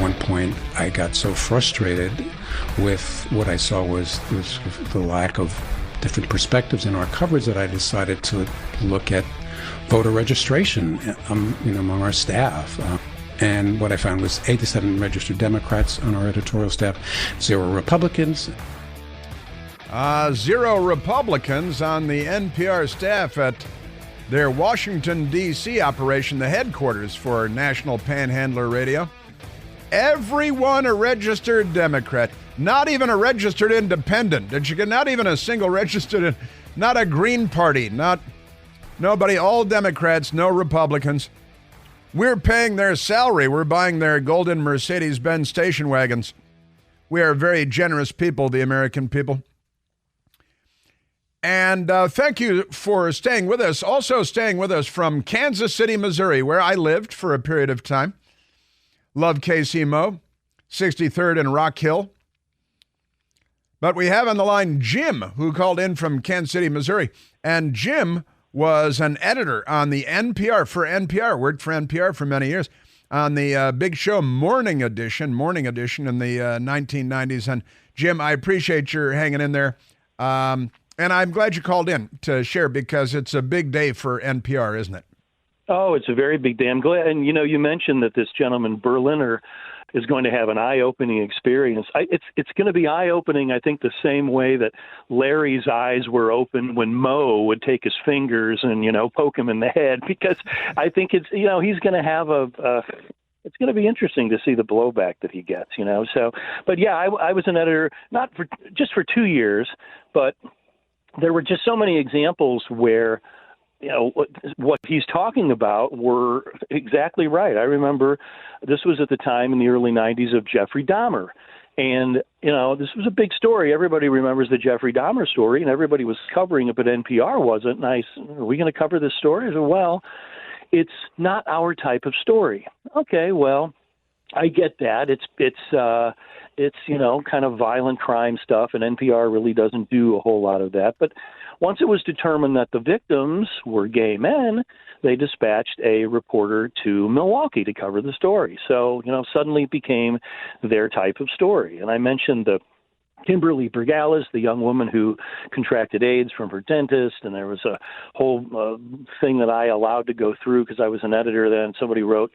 one point, I got so frustrated with what I saw was the lack of different perspectives in our coverage that I decided to look at voter registration among our staff. And what I found was 87 registered Democrats on our editorial staff, 0 Republicans. 0 Republicans on the NPR staff at their Washington, D.C. operation, the headquarters for National Panhandler Radio. Everyone a registered Democrat, not even a registered independent. Did you get not even a single registered, not a Green Party, nobody, all Democrats, no Republicans. We're paying their salary. We're buying their golden Mercedes-Benz station wagons. We are very generous people, the American people. And thank you for staying with us. Also staying with us from Kansas City, Missouri, where I lived for a period of time. Love KC Mo, 63rd and Rock Hill. But we have on the line Jim, who called in from Kansas City, Missouri. And Jim was an editor on the NPR, worked for NPR for many years, on the big show Morning Edition in the 1990s. And Jim, I appreciate your hanging in there. And I'm glad you called in to share because it's a big day for NPR, isn't it? Oh, it's a very big day. I'm glad. And, you mentioned that this gentleman, Berliner, is going to have an eye-opening experience. It's going to be eye-opening, I think, the same way that Larry's eyes were open when Moe would take his fingers and, poke him in the head, because I think it's, he's going to have it's going to be interesting to see the blowback that he gets, So, but yeah, I was an editor, not for just for 2 years, but there were just so many examples where what he's talking about were exactly right. I remember this was at the time in the early 90s of Jeffrey Dahmer. And, this was a big story. Everybody remembers the Jeffrey Dahmer story, and everybody was covering it, but NPR wasn't. And I said, are we going to cover this story? I said, well, it's not our type of story. Okay, well, I get that. It's kind of violent crime stuff, and NPR really doesn't do a whole lot of that. But once it was determined that the victims were gay men, they dispatched a reporter to Milwaukee to cover the story. So, suddenly it became their type of story. And I mentioned the Kimberly Bergalis, the young woman who contracted AIDS from her dentist, and there was a whole thing that I allowed to go through because I was an editor then. Somebody wrote,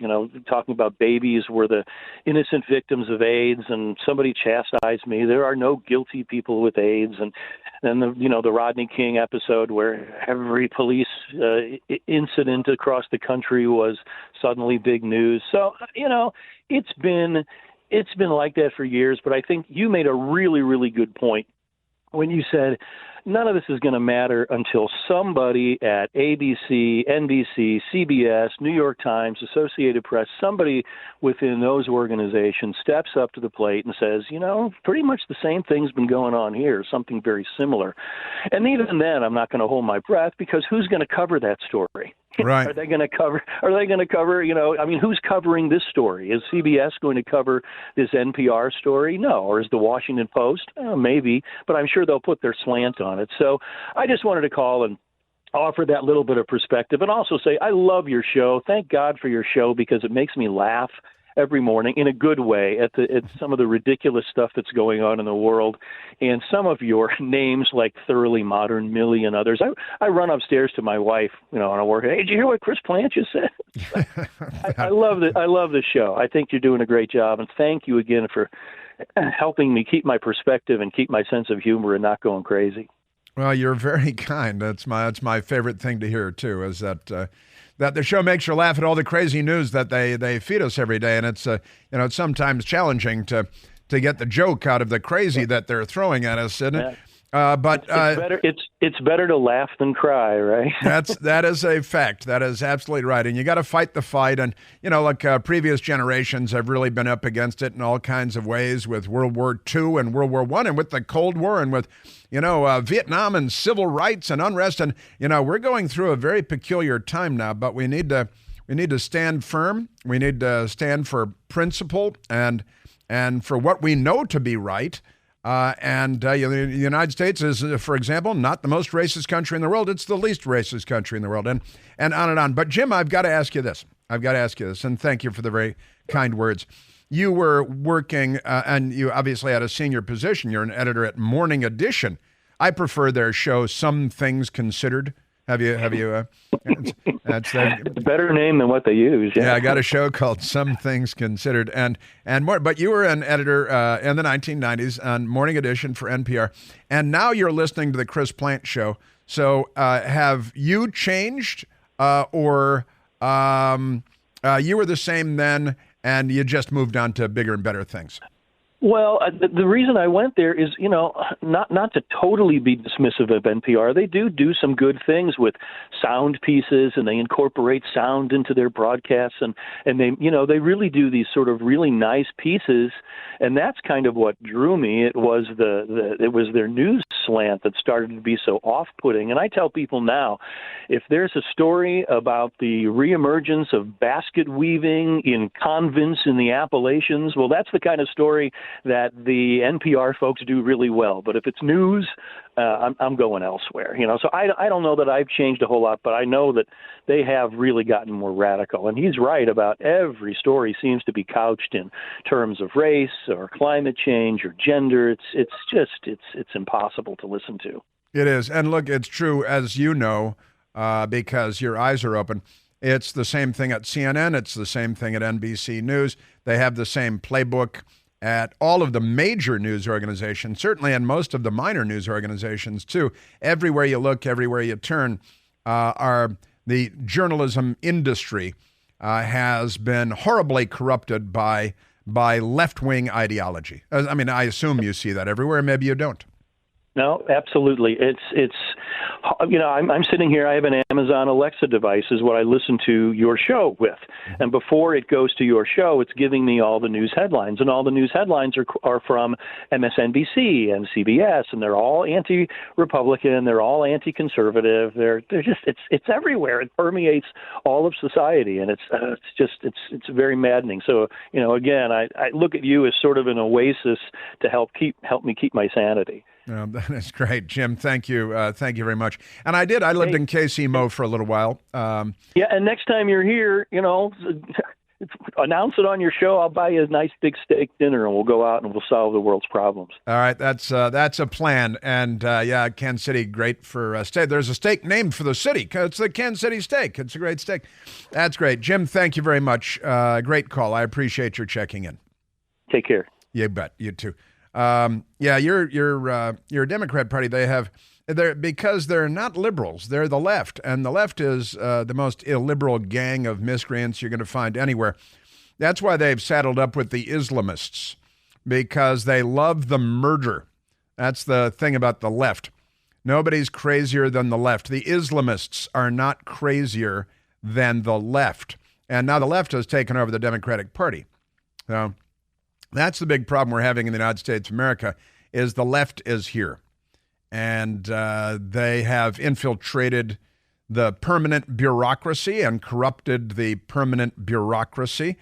talking about babies were the innocent victims of AIDS, and somebody chastised me. There are no guilty people with AIDS, and then the Rodney King episode where every police incident across the country was suddenly big news. So it's been like that for years, but I think you made a really, really good point when you said none of this is going to matter until somebody at ABC, NBC, CBS, New York Times, Associated Press, somebody within those organizations steps up to the plate and says, pretty much the same thing's been going on here, something very similar. And even then, I'm not going to hold my breath, because who's going to cover that story? Right. Are they going to cover, who's covering this story? Is CBS going to cover this NPR story? No. Or is the Washington Post? Maybe, but I'm sure they'll put their slant on it. So I just wanted to call and offer that little bit of perspective, and also say I love your show. Thank God for your show, because it makes me laugh every morning in a good way at some of the ridiculous stuff that's going on in the world, and some of your names like Thoroughly Modern, Millie, and others. I run upstairs to my wife, on a work. Hey, did you hear what Chris Plant just said? I love it. I love the show. I think you're doing a great job, and thank you again for helping me keep my perspective and keep my sense of humor and not going crazy. Well, you're very kind. That's my favorite thing to hear too, is that the show makes you laugh at all the crazy news that they feed us every day, and it's it's sometimes challenging to get the joke out of the crazy that they're throwing at us, isn't it? But it's better to laugh than cry, right? that is a fact. That is absolutely right. And you got to fight the fight. And previous generations have really been up against it in all kinds of ways, with World War II and World War I, and with the Cold War, and with Vietnam and civil rights and unrest. And we're going through a very peculiar time now. But we need to stand firm. We need to stand for principle and for what we know to be right. The United States is, for example, not the most racist country in the world. It's the least racist country in the world, and on and on. But Jim, I've got to ask you this, and thank you for the very kind words. you were working, and you obviously had a senior position. You're an editor at Morning Edition. I prefer their show, Some Things Considered. Have you? That's the better name than what they use. Yeah, I got a show called Some Things Considered, and more. But you were an editor in the 1990s on Morning Edition for NPR, and now you're listening to the Chris Plant Show. So, have you changed, or you were the same then, and you just moved on to bigger and better things? Well, the reason I went there is, not to totally be dismissive of NPR. They do some good things with sound pieces, and they incorporate sound into their broadcasts, and they really do these sort of really nice pieces, and that's kind of what drew me. It was it was their news slant that started to be so off-putting. And I tell people now, if there's a story about the reemergence of basket weaving in convents in the Appalachians, well, that's the kind of story that the NPR folks do really well. But if it's news, I'm going elsewhere. So I don't know that I've changed a whole lot, but I know that they have really gotten more radical. And he's right about every story seems to be couched in terms of race or climate change or gender. It's impossible to listen to. It is. And look, it's true, as you know, because your eyes are open. It's the same thing at CNN. It's the same thing at NBC News. They have the same playbook at all of the major news organizations, certainly in most of the minor news organizations too. Everywhere you look, everywhere you turn, the journalism industry has been horribly corrupted by left-wing ideology. I mean, I assume you see that everywhere. Maybe you don't. No, absolutely. It's I'm sitting here. I have an Amazon Alexa device is what I listen to your show with. And before it goes to your show, it's giving me all the news headlines. And all the news headlines are from MSNBC and CBS, and they're all anti-Republican. They're all anti-conservative. They're just it's everywhere. It permeates all of society, and it's very maddening. So, again, I look at you as sort of an oasis to help me keep my sanity. That is great, Jim. Thank you. Thank you very much. And I lived in KCMO for a little while. Yeah, and next time you're here, announce it on your show. I'll buy you a nice big steak dinner, and we'll go out and we'll solve the world's problems. All right, that's a plan. And Kansas City, great for steak. There's a steak named for the city. It's the Kansas City steak. It's a great steak. That's great, Jim. Thank you very much. Great call. I appreciate your checking in. Take care. You bet. You too. Your Democrat Party, because they're not liberals, they're the left, and the left is the most illiberal gang of miscreants you're going to find anywhere. That's why they've saddled up with the Islamists, because they love the murder. That's the thing about the left. Nobody's crazier than the left. The Islamists are not crazier than the left. And now the left has taken over the Democratic Party. So that's the big problem we're having in the United States of America, is the left is here. And they have infiltrated the permanent bureaucracy and corrupted the permanent bureaucracy.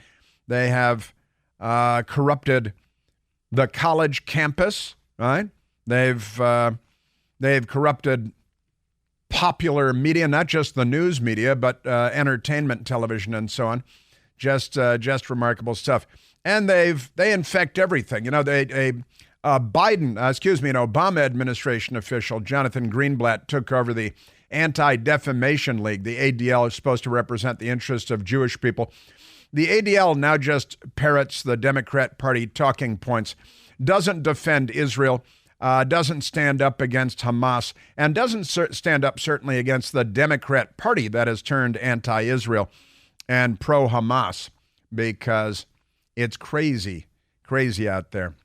They have corrupted the college campus, right? They've corrupted popular media, not just the news media, but entertainment television and so on. Just remarkable stuff. And they infect everything. An Obama administration official, Jonathan Greenblatt, took over the Anti-Defamation League. The ADL is supposed to represent the interests of Jewish people. The ADL now just parrots the Democrat Party talking points, doesn't defend Israel, doesn't stand up against Hamas, and doesn't stand up certainly against the Democrat Party that has turned anti-Israel and pro-Hamas, because it's crazy out there.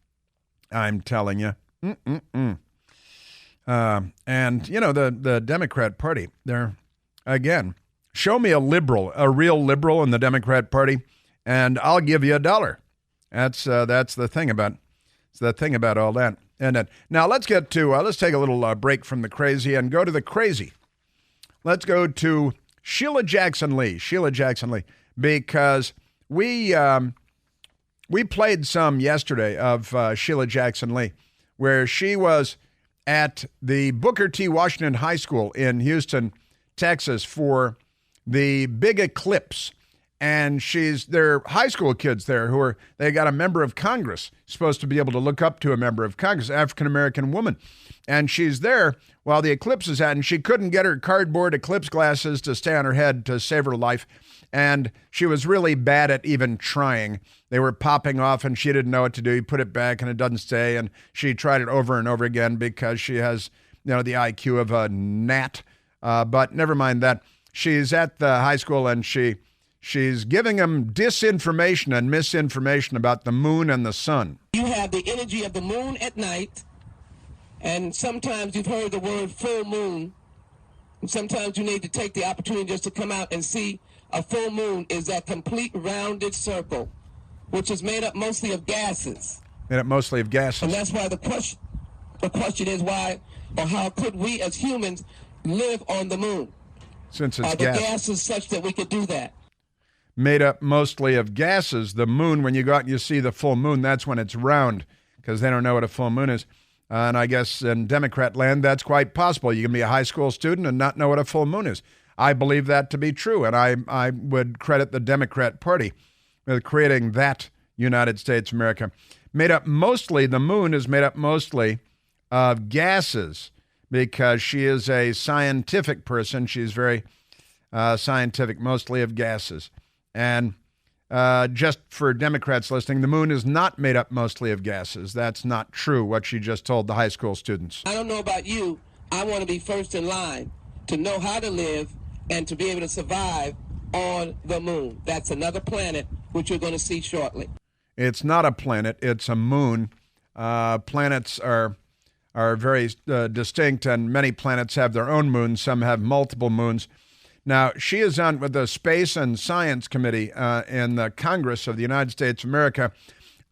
I'm telling you. And, the Democrat Party, show me a liberal, a real liberal in the Democrat Party, and I'll give you $1. That's the thing about all that. And now let's get to, let's take a little break from the crazy and go to the crazy. Let's go to Sheila Jackson Lee, because we played some yesterday of Sheila Jackson Lee, where she was at the Booker T. Washington High School in Houston, Texas, for the big eclipse. And they're high school kids there they got a member of Congress, supposed to be able to look up to a member of Congress, African-American woman. And she's there while the eclipse is at, and she couldn't get her cardboard eclipse glasses to stay on her head to save her life. And she was really bad at even trying. They were popping off and she didn't know what to do. You put it back and it doesn't stay. And she tried it over and over again because she has, the IQ of a gnat. But never mind that. She's at the high school and she's giving them disinformation and misinformation about the moon and the sun. You have the energy of the moon at night, and sometimes you've heard the word full moon. And sometimes you need to take the opportunity just to come out and see a full moon is that complete rounded circle, which is made up mostly of gases. Made up mostly of gases. And that's why the question is why or how could we as humans live on the moon? Since it's Are the gases such that we could do that? Made up mostly of gases. The moon, when you go out and you see the full moon, that's when it's round, because they don't know what a full moon is. And I guess in Democrat land, that's quite possible. You can be a high school student and not know what a full moon is. I believe that to be true, and I would credit the Democrat Party with creating that United States of America. The moon is made up mostly of gases, because she is a scientific person. She's very scientific, mostly of gases. And just for Democrats listening, the moon is not made up mostly of gases. That's not true, what she just told the high school students. I don't know about you. I want to be first in line to know how to live and to be able to survive on the moon. That's another planet, which you're going to see shortly. It's not a planet. It's a moon. Planets are very distinct, and many planets have their own moons. Some have multiple moons. Now, she is on with the Space and Science Committee in the Congress of the United States of America.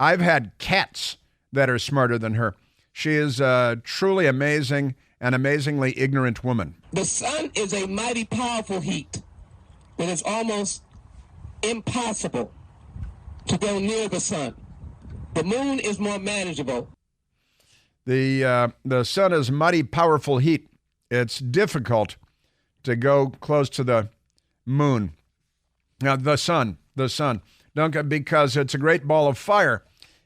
I've had cats that are smarter than her. She is a truly amazing and amazingly ignorant woman. The sun is a mighty powerful heat. It is almost impossible to go near the sun. The moon is more manageable. The sun is mighty powerful heat. It's difficult to go close to the moon. Now, the sun, don't get, because it's a great ball of fire.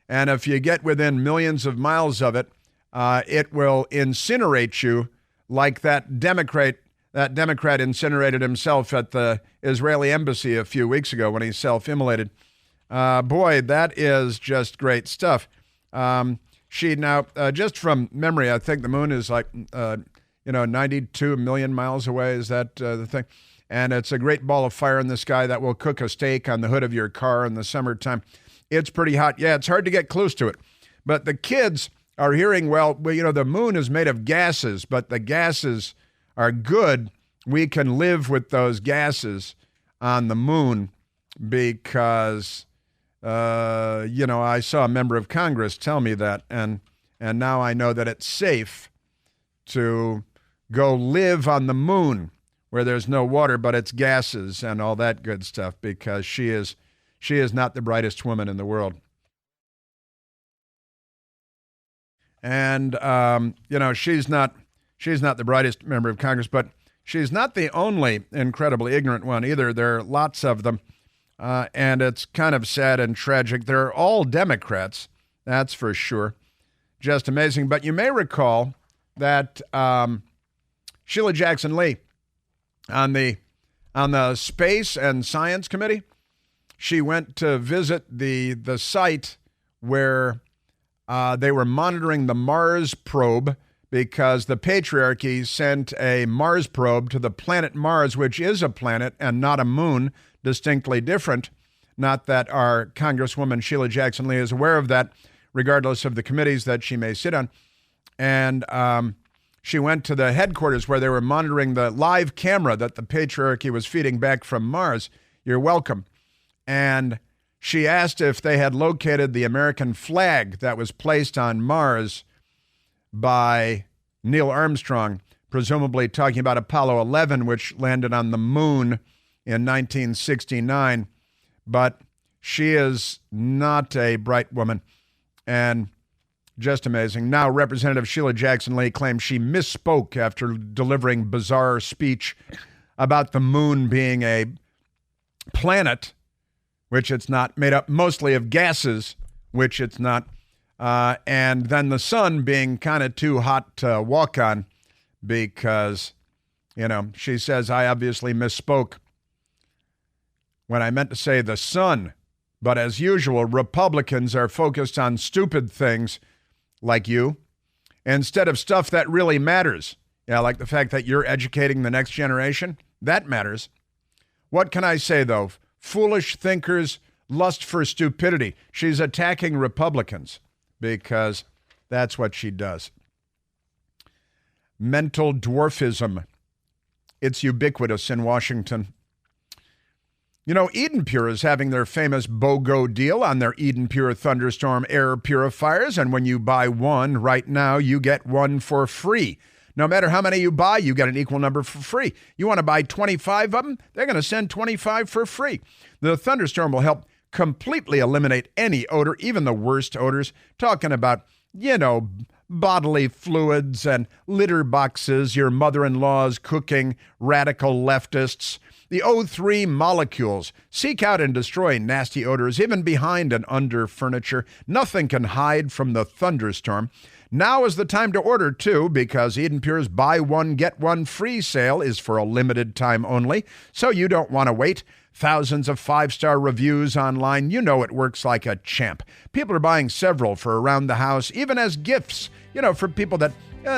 And if you get within millions of miles of it, it will incinerate you like that Democrat incinerated himself at the Israeli embassy a few weeks ago when he self-immolated. Boy, that is just great stuff. She now, just from memory, I think the moon is like, 92 million miles away. Is that the thing? And it's a great ball of fire in the sky that will cook a steak on the hood of your car in the summertime. It's pretty hot. Yeah, it's hard to get close to it. But the kids are hearing, the moon is made of gases, but the gases are good. We can live with those gases on the moon because, I saw a member of Congress tell me that, and now I know that it's safe to go live on the moon where there's no water, but it's gases and all that good stuff, because she is not the brightest woman in the world. And, she's not the brightest member of Congress, but she's not the only incredibly ignorant one either. There are lots of them, and it's kind of sad and tragic. They're all Democrats, that's for sure. Just amazing. But you may recall that Sheila Jackson Lee on the Space and Science Committee, she went to visit the site where they were monitoring the Mars probe, because the patriarchy sent a Mars probe to the planet Mars, which is a planet and not a moon, distinctly different. Not that our Congresswoman Sheila Jackson Lee is aware of that, regardless of the committees that she may sit on. And she went to the headquarters where they were monitoring the live camera that the patriarchy was feeding back from Mars. You're welcome. And she asked if they had located the American flag that was placed on Mars by Neil Armstrong, presumably talking about Apollo 11, which landed on the moon in 1969. But she is not a bright woman, and just amazing. Now, Representative Sheila Jackson Lee claims she misspoke after delivering bizarre speech about the moon being a planet which it's not, made up mostly of gases, which it's not, and then the sun being kind of too hot to walk on because, she says I obviously misspoke when I meant to say the sun. But as usual, Republicans are focused on stupid things like you instead of stuff that really matters. Yeah, like the fact that you're educating the next generation. That matters. What can I say, though? Foolish thinkers lust for stupidity. She's attacking Republicans because that's what she does. Mental dwarfism. It's ubiquitous in Washington. Eden Pure is having their famous BOGO deal on their Eden Pure Thunderstorm air purifiers. And when you buy one right now, you get one for free. No matter how many you buy, you get an equal number for free. You want to buy 25 of them? They're going to send 25 for free. The Thunderstorm will help completely eliminate any odor, even the worst odors. Talking about, bodily fluids and litter boxes, your mother-in-law's cooking, radical leftists. The O3 molecules seek out and destroy nasty odors, even behind and under furniture. Nothing can hide from the Thunderstorm. Now is the time to order, too, because Eden Pure's buy one, get one free sale is for a limited time only, so you don't want to wait. Thousands of 5-star reviews online. You know it works like a champ. People are buying several for around the house, even as gifts, for people that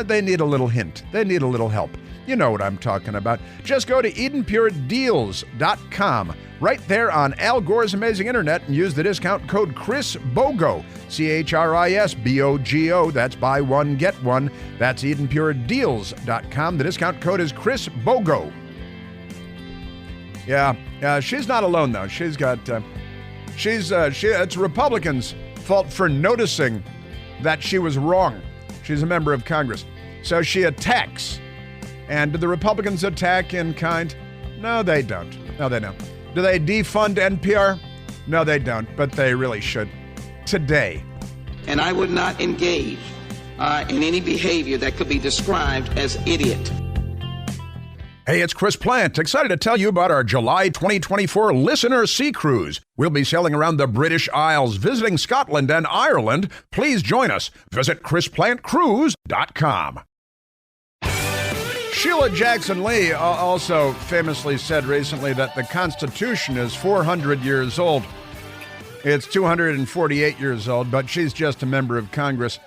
they need a little hint. They need a little help. You know what I'm talking about. Just go to EdenPureDeals.com, right there on Al Gore's amazing internet, and use the discount code ChrisBogo, ChrisBogo. That's buy one, get one. That's EdenPureDeals.com. The discount code is ChrisBogo. Yeah, she's not alone, though. She's got, it's Republicans' fault for noticing that she was wrong. She's a member of Congress. So she attacks. And do the Republicans attack in kind? No, they don't. No, they don't. Do they defund NPR? No, they don't, but they really should. Today. And I would not engage in any behavior that could be described as idiot. Hey, it's Chris Plant, excited to tell you about our July 2024 Listener Sea Cruise. We'll be sailing around the British Isles, visiting Scotland and Ireland. Please join us. Visit ChrisPlantCruise.com. Sheila Jackson Lee also famously said recently that the Constitution is 400 years old. It's 248 years old, but she's just a member of Congress.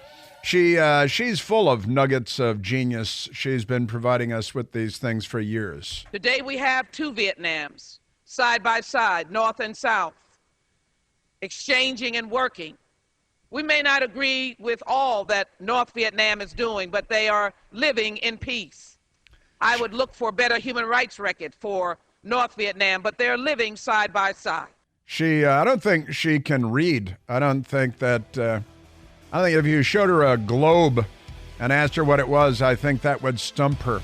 She's full of nuggets of genius. She's been providing us with these things for years. Today we have two Vietnams, side by side, North and South, exchanging and working. We may not agree with all that North Vietnam is doing, but they are living in peace. I would look for a better human rights record for North Vietnam, but they're living side by side. I don't think she can read. I think if you showed her a globe and asked her what it was, I think that would stump her.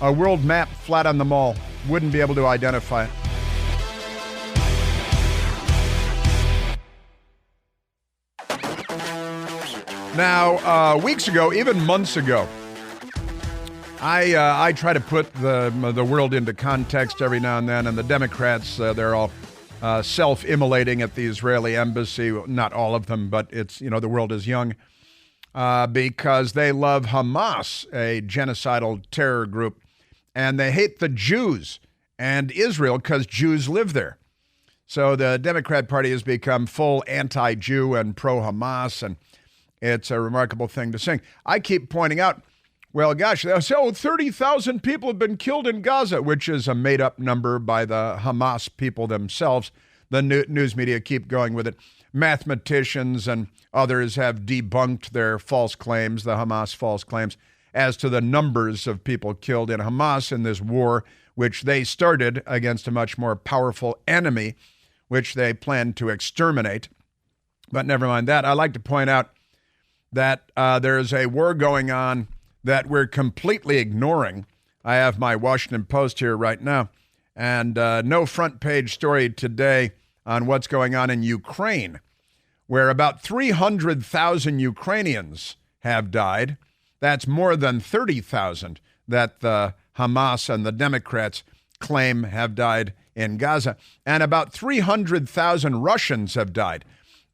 A world map flat on the mall, wouldn't be able to identify it. Now, weeks ago, even months ago, I try to put the world into context every now and then, and the Democrats, they're all self-immolating at the Israeli embassy. Not all of them, but it's, the world is young because they love Hamas, a genocidal terror group, and they hate the Jews and Israel because Jews live there. So the Democrat Party has become full anti-Jew and pro-Hamas, and it's a remarkable thing to sing. I keep pointing out, well, gosh, they'll say, 30,000 people have been killed in Gaza, which is a made-up number by the Hamas people themselves. The news media keep going with it. Mathematicians and others have debunked their false claims, the Hamas false claims, as to the numbers of people killed in Hamas in this war, which they started against a much more powerful enemy, which they plan to exterminate. But never mind that. I like to point out that there's a war going on that we're completely ignoring. I have my Washington Post here right now, and no front page story today on what's going on in Ukraine, where about 300,000 Ukrainians have died. That's more than 30,000 that the Hamas and the Democrats claim have died in Gaza. And about 300,000 Russians have died.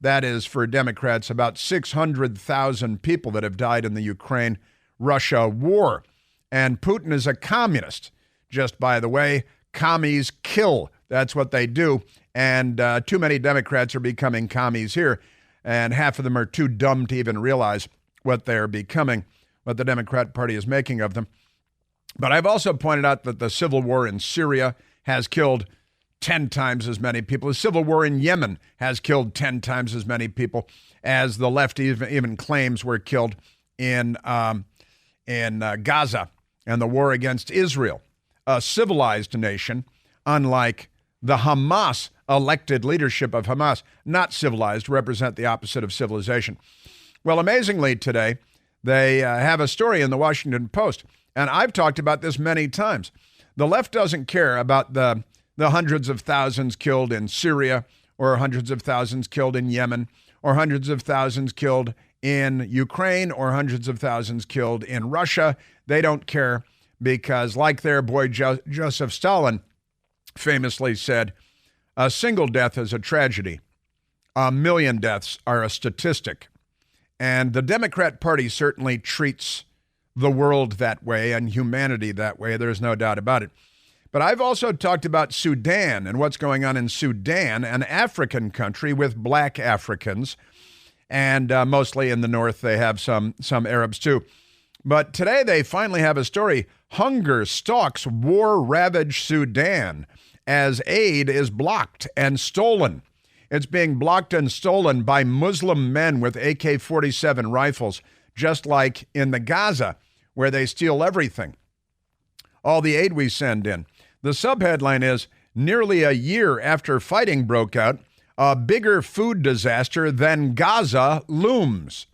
That is, for Democrats, about 600,000 people that have died in the Ukraine-Russia war. And Putin is a communist. Just by the way, commies kill. That's what they do. And too many Democrats are becoming commies here. And half of them are too dumb to even realize what they're becoming, what the Democrat Party is making of them. But I've also pointed out that the civil war in Syria has killed 10 times as many people. The civil war in Yemen has killed 10 times as many people as the left even claims were killed in Gaza, and the war against Israel, a civilized nation, unlike the Hamas elected leadership of Hamas, not civilized, represent the opposite of civilization. Well, amazingly today, they have a story in the Washington Post, and I've talked about this many times. The left doesn't care about the hundreds of thousands killed in Syria, or hundreds of thousands killed in Yemen, or hundreds of thousands killed in Ukraine, or hundreds of thousands killed in Russia. They don't care because, like their boy Joseph Stalin famously said, a single death is a tragedy. 1 million deaths are a statistic. And the Democrat Party certainly treats the world that way and humanity that way. There's no doubt about it. But I've also talked about Sudan and what's going on in Sudan, an African country with black Africans. And mostly in the north, they have some Arabs too. But today they finally have a story. Hunger stalks war-ravaged Sudan as aid is blocked and stolen. It's being blocked and stolen by Muslim men with AK-47 rifles, just like in the Gaza, where they steal everything. All the aid we send in. The subheadline is, nearly a year after fighting broke out, a bigger food disaster than Gaza looms.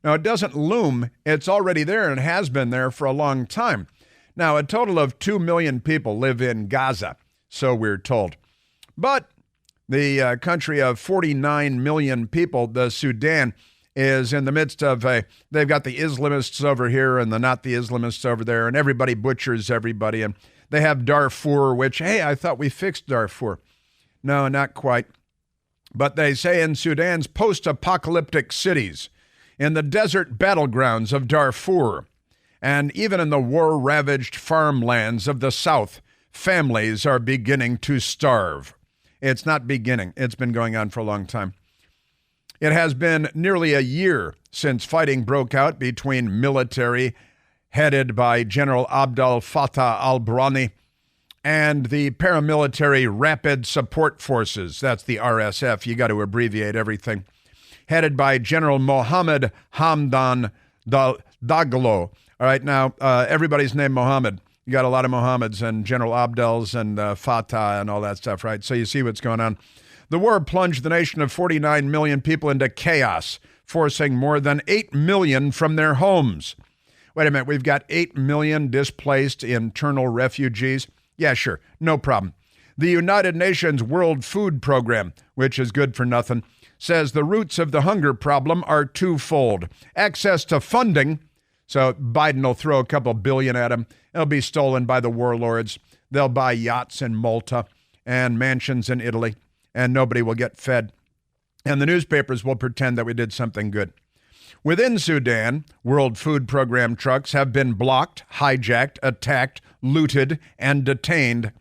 Now, it doesn't loom. It's already there and has been there for a long time. Now, a total of 2 million people live in Gaza, so we're told. But the country of 49 million people, the Sudan, is in the midst of they've got the Islamists over here and the not the Islamists over there, and everybody butchers everybody. And they have Darfur, which, hey, I thought we fixed Darfur. No, not quite. But they say in Sudan's post-apocalyptic cities, in the desert battlegrounds of Darfur, and even in the war-ravaged farmlands of the south, families are beginning to starve. It's not beginning. It's been going on for a long time. It has been nearly a year since fighting broke out between military headed by General Abdel Fattah al-Burhani and the paramilitary Rapid Support Forces. That's the RSF. You got to abbreviate everything. Headed by General Mohammed Hamdan Dagalo. All right, now, everybody's named Mohammed. You got a lot of Mohammeds and General Abdels and Fatah and all that stuff, right? So you see what's going on. The war plunged the nation of 49 million people into chaos, forcing more than 8 million from their homes. Wait a minute, we've got 8 million displaced internal refugees? Yeah, sure, no problem. The United Nations World Food Program, which is good for nothing, says the roots of the hunger problem are twofold. Access to funding, so Biden will throw a couple billion at them. It'll be stolen by the warlords. They'll buy yachts in Malta and mansions in Italy, and nobody will get fed. And the newspapers will pretend that we did something good. Within Sudan, World Food Program trucks have been blocked, hijacked, attacked, looted, and detained.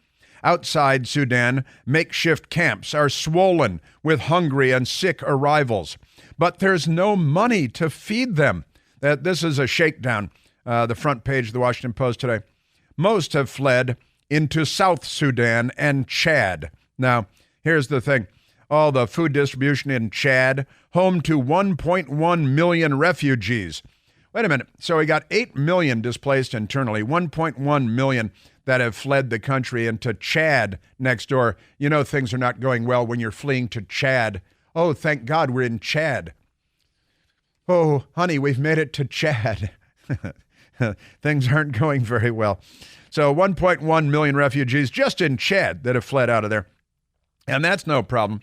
Outside Sudan, makeshift camps are swollen with hungry and sick arrivals. But there's no money to feed them. This is a shakedown, the front page of the Washington Post today. Most have fled into South Sudan and Chad. Now, here's the thing. All the food distribution in Chad, home to 1.1 million refugees. Wait a minute. So we got 8 million displaced internally, 1.1 million that have fled the country into Chad next door. You know things are not going well when you're fleeing to Chad. Oh, thank God we're in Chad. Oh, honey, we've made it to Chad. Things aren't going very well. So 1.1 million refugees just in Chad that have fled out of there. And that's no problem.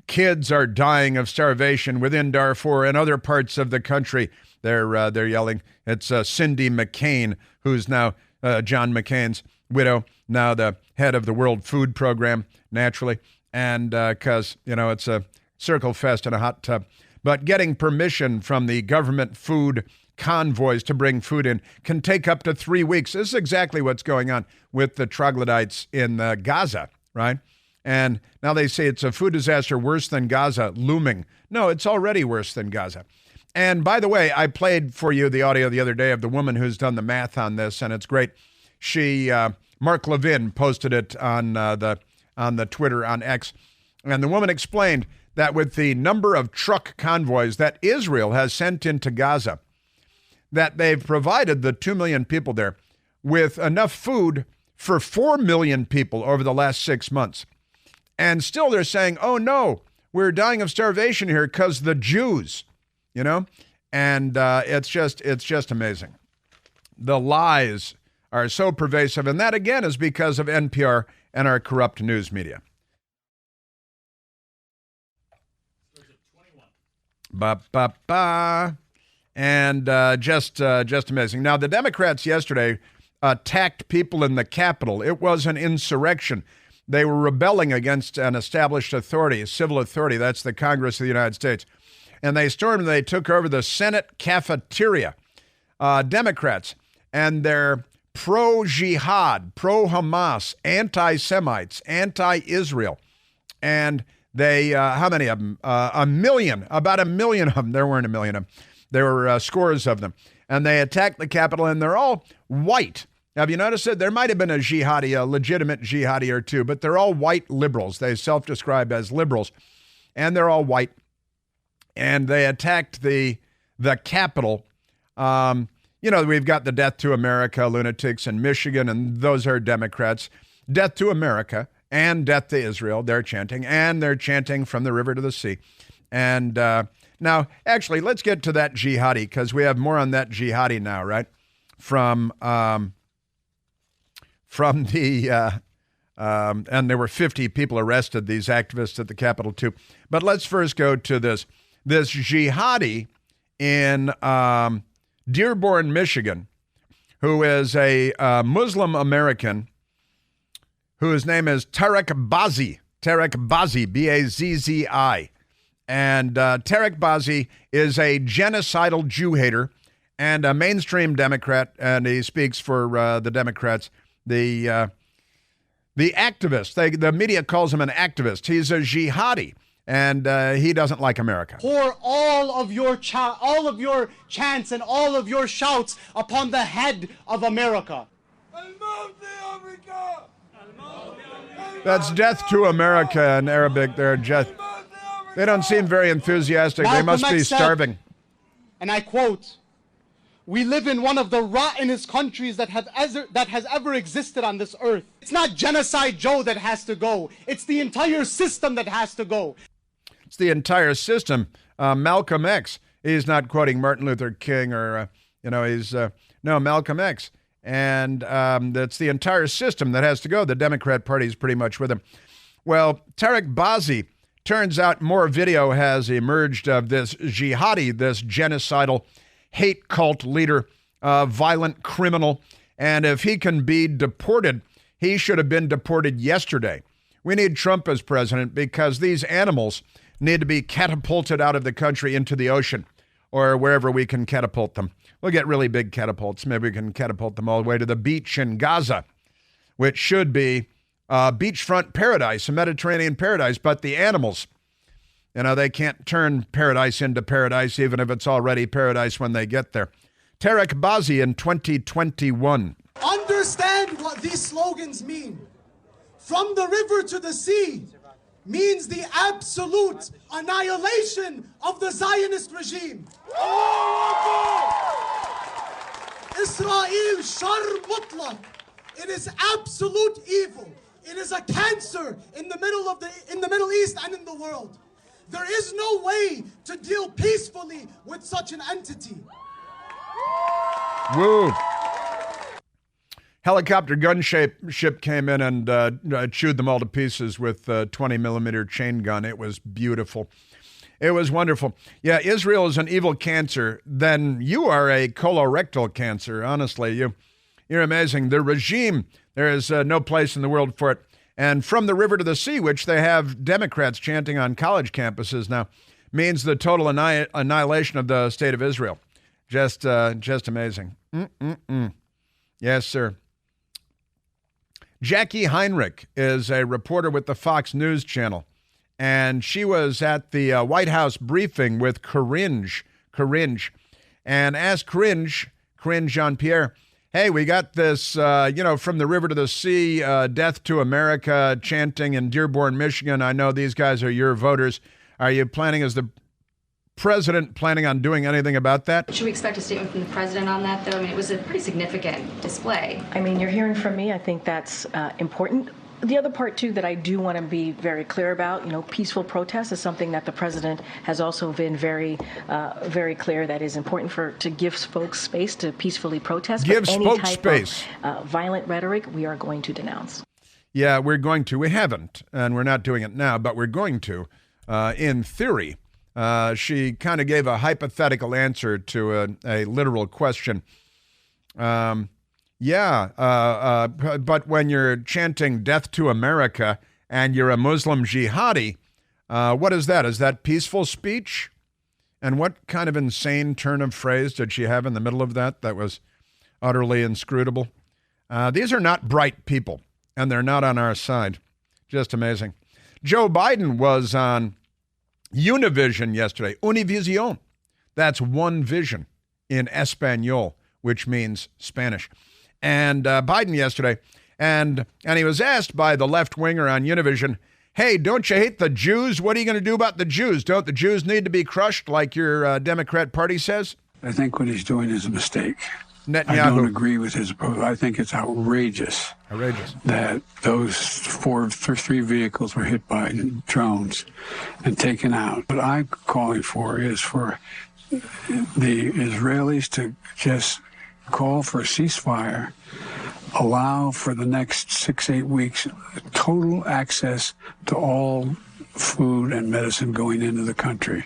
Kids are dying of starvation within Darfur and other parts of the country. They're yelling. It's Cindy McCain, who's now John McCain's widow, now the head of the World Food Program, naturally, and because, it's a circle fest in a hot tub. But getting permission from the government food convoys to bring food in can take up to 3 weeks. This is exactly what's going on with the troglodytes in Gaza, right? And now they say it's a food disaster worse than Gaza looming. No, it's already worse than Gaza. And by the way, I played for you the audio the other day of the woman who's done the math on this, and it's great. Mark Levin posted it on the Twitter, on X, and the woman explained that with the number of truck convoys that Israel has sent into Gaza, that they've provided the 2 million people there with enough food for 4 million people over the last 6 months. And still they're saying, oh no, we're dying of starvation here because the Jews, and it's just amazing. The lies are so pervasive, and that again is because of NPR and our corrupt news media. And just amazing. Now, the Democrats yesterday attacked people in the Capitol. It was an insurrection. They were rebelling against an established authority, a civil authority. That's the Congress of the United States. And they stormed and they took over the Senate cafeteria. Democrats, and they're pro-jihad, pro-Hamas, anti-Semites, anti-Israel. And they, how many of them? About 1 million of them. There weren't 1 million of them. There were scores of them. And they attacked the Capitol, and they're all white. Have you noticed it? There might have been a jihadi, a legitimate jihadi or two, but they're all white liberals. They self-describe as liberals, and they're all white. And they attacked the Capitol. We've got the Death to America lunatics in Michigan, and those are Democrats. Death to America and death to Israel, they're chanting, and they're chanting from the river to the sea. And now, actually, let's get to that jihadi, because we have more on that jihadi now, right? From the, and there were 50 people arrested, these activists at the Capitol too. But let's first go to this jihadi in Dearborn, Michigan, who is a Muslim American whose name is Tarek Bazzi, B-A-Z-Z-I. And Tarek Bazzi is a genocidal Jew hater and a mainstream Democrat, and he speaks for the Democrats. The activist, the media calls him an activist. He's a jihadi, and he doesn't like America. Pour all of your chants and all of your shouts upon the head of America. That's death to America in Arabic. They don't seem very enthusiastic. They must be starving. And I quote, "We live in one of the rottenest countries that has ever existed on this earth. It's not Genocide Joe that has to go. It's the entire system that has to go." It's the entire system. Malcolm X. He's not quoting Martin Luther King or, no, Malcolm X. And that's the entire system that has to go. The Democrat Party is pretty much with him. Well, Tarek Bazzi, turns out more video has emerged of this jihadi, this genocidal hate cult leader, violent criminal. And if he can be deported, he should have been deported yesterday. We need Trump as president because these animals need to be catapulted out of the country into the ocean or wherever we can catapult them. We'll get really big catapults. Maybe we can catapult them all the way to the beach in Gaza, which should be beachfront paradise, a Mediterranean paradise. But the animals, they can't turn paradise into paradise, even if it's already paradise when they get there. Tarek Bazzi in 2021. Understand what these slogans mean. From the river to the sea means the absolute annihilation of the Zionist regime. Israel shar mutlaq. It is absolute evil. It is a cancer in the Middle East and in the world. There is no way to deal peacefully with such an entity. Woo. Helicopter gunship came in and chewed them all to pieces with a 20-millimeter chain gun. It was beautiful. It was wonderful. Yeah, Israel is an evil cancer. Then you are a colorectal cancer. Honestly, you're amazing. The regime There is no place in the world for it. And from the river to the sea, which they have Democrats chanting on college campuses now, means the total annihilation of the state of Israel. Just amazing. Yes, sir. Jackie Heinrich is a reporter with the Fox News Channel, and she was at the White House briefing with Corinne, and asked Corinne Jean-Pierre, hey, we got this, from the river to the sea, death to America chanting in Dearborn, Michigan. I know these guys are your voters. Are you planning, as the president, planning on doing anything about that? Should we expect a statement from the president on that, though? I mean, it was a pretty significant display. I mean, you're hearing from me. I think that's important. The other part, too, that I do want to be very clear about, peaceful protest is something that the president has also been very clear that is important to give folks space to peacefully protest. Give but any folks type space. Of violent rhetoric, we are going to denounce. Yeah, we're going to. We haven't, and we're not doing it now, but we're going to, in theory. She kind of gave a hypothetical answer to a literal question. But when you're chanting death to America and you're a Muslim jihadi, what is that? Is that peaceful speech? And what kind of insane turn of phrase did she have in the middle of that was utterly inscrutable? These are not bright people, and they're not on our side. Just amazing. Joe Biden was on Univision yesterday. Univision. That's one vision in Espanol, which means Spanish. And Biden yesterday, and he was asked by the left-winger on Univision, hey, don't you hate the Jews? What are you going to do about the Jews? Don't the Jews need to be crushed like your Democrat Party says? I think what he's doing is a mistake. Netanyahu. I don't agree with his approach. I think it's outrageous. That those three vehicles were hit by drones and taken out. What I'm calling for is for the Israelis to just call for a ceasefire, allow for the next 6-8 weeks total access to all food and medicine going into the country.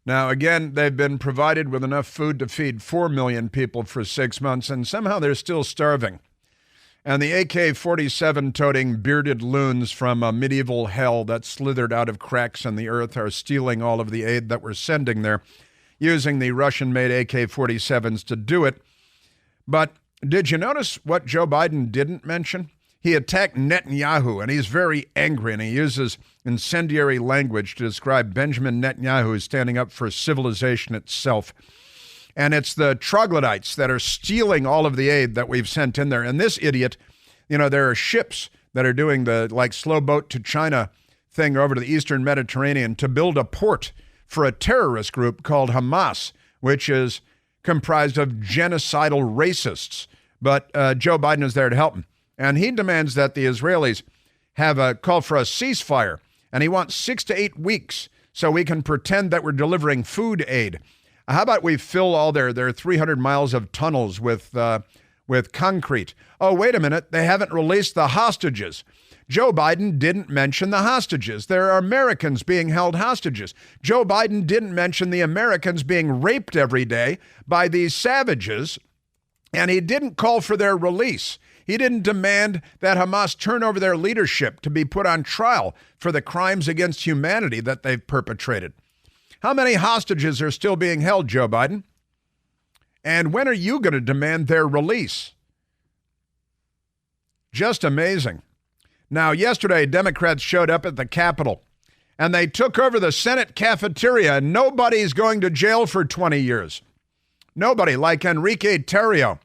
Now, again, they've been provided with enough food to feed 4 million people for 6 months, and somehow they're still starving. And the AK-47 toting bearded loons from a medieval hell that slithered out of cracks in the earth are stealing all of the aid that we're sending there, using the Russian-made AK-47s to do it. But did you notice what Joe Biden didn't mention? He attacked Netanyahu, and he's very angry, and he uses incendiary language to describe Benjamin Netanyahu as standing up for civilization itself. And it's the troglodytes that are stealing all of the aid that we've sent in there. And this idiot, there are ships that are doing the slow boat to China thing over to the Eastern Mediterranean to build a port for a terrorist group called Hamas, which is comprised of genocidal racists. But Joe Biden is there to help him. And he demands that the Israelis have a call for a ceasefire. And he wants 6 to 8 weeks so we can pretend that we're delivering food aid. How about we fill all their 300 miles of tunnels with concrete? Oh, wait a minute. They haven't released the hostages. Joe Biden didn't mention the hostages. There are Americans being held hostages. Joe Biden didn't mention the Americans being raped every day by these savages, and he didn't call for their release. He didn't demand that Hamas turn over their leadership to be put on trial for the crimes against humanity that they've perpetrated. How many hostages are still being held, Joe Biden? And when are you going to demand their release? Just amazing. Now, yesterday, Democrats showed up at the Capitol, and they took over the Senate cafeteria, and nobody's going to jail for 20 years. Nobody, like Enrique Tarrio,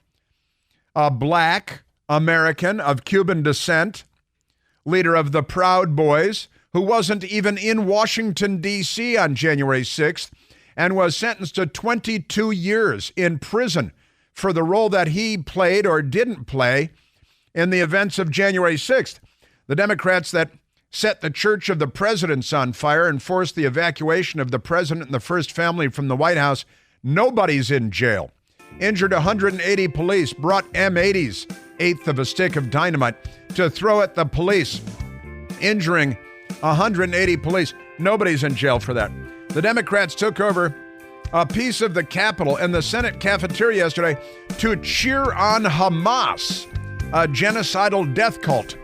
a black American of Cuban descent, leader of the Proud Boys, who wasn't even in Washington, D.C. on January 6th, and was sentenced to 22 years in prison for the role that he played or didn't play in the events of January 6th. The Democrats that set the Church of the Presidents on fire and forced the evacuation of the president and the first family from the White House, nobody's in jail. Injured 180 police, brought M80s, eighth of a stick of dynamite, to throw at the police, injuring 180 police. Nobody's in jail for that. The Democrats took over a piece of the Capitol and the Senate cafeteria yesterday to cheer on Hamas a genocidal death cult.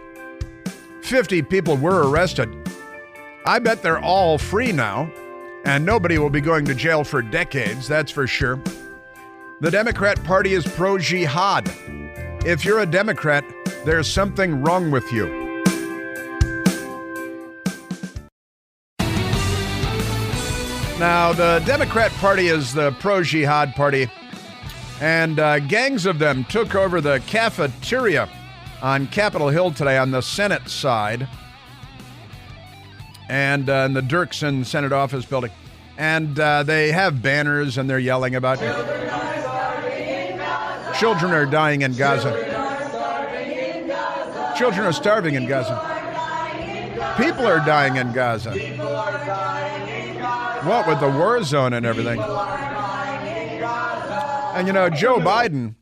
50 people were arrested. I bet they're all free now, and nobody will be going to jail for decades, that's for sure. The Democrat Party is pro-jihad. If you're a Democrat, there's something wrong with you. Now, the Democrat Party is the pro-jihad party, and gangs of them took over the cafeteria on Capitol Hill today on the Senate side, and in the Dirksen Senate office building. And they have banners, and they're yelling about children are dying in Gaza. Children are starving in Gaza. People are dying in Gaza. What with the war zone and everything. And you know, Joe Biden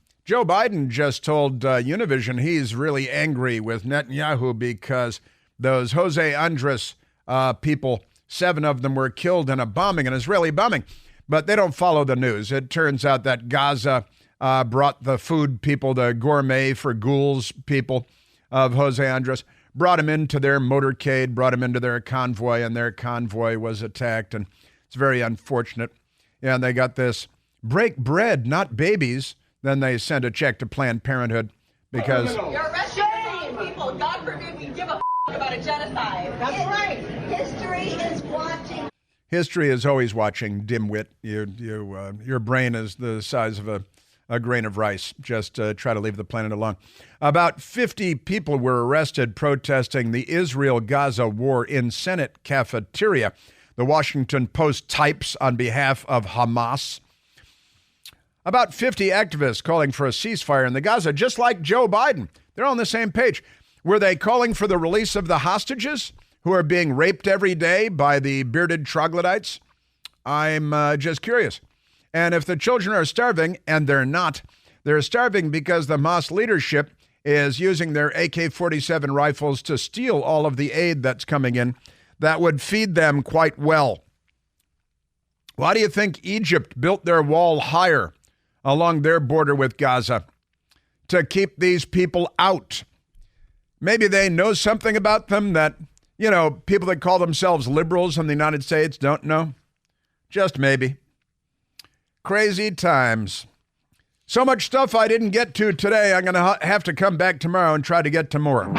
just told Univision he's really angry with Netanyahu because those Jose Andres people, 7 of them were killed in a bombing, an Israeli bombing. But they don't follow the news. It turns out that Gaza brought the food people, the gourmet for ghouls people of Jose Andres, brought him into their motorcade, brought him into their convoy, and their convoy was attacked. And it's very unfortunate. Yeah, and they got this, break bread, not babies. Then they sent a check to Planned Parenthood because... You're arresting people. God forbid we give a about a genocide. That's right. History is watching. History is always watching, dimwit. Your brain is the size of a grain of rice. Just try to leave the planet alone. About 50 people were arrested protesting the Israel-Gaza war in Senate cafeteria. The Washington Post types on behalf of Hamas. About 50 activists calling for a ceasefire in the Gaza, just like Joe Biden. They're on the same page. Were they calling for the release of the hostages who are being raped every day by the bearded troglodytes? I'm just curious. And if the children are starving, and they're not, they're starving because the Hamas leadership is using their AK-47 rifles to steal all of the aid that's coming in that would feed them quite well. Why do you think Egypt built their wall higher along their border with Gaza? To keep these people out. Maybe they know something about them that, people that call themselves liberals in the United States don't know. Just maybe. Crazy times. So much stuff I didn't get to today. I'm going to have to come back tomorrow and try to get to more.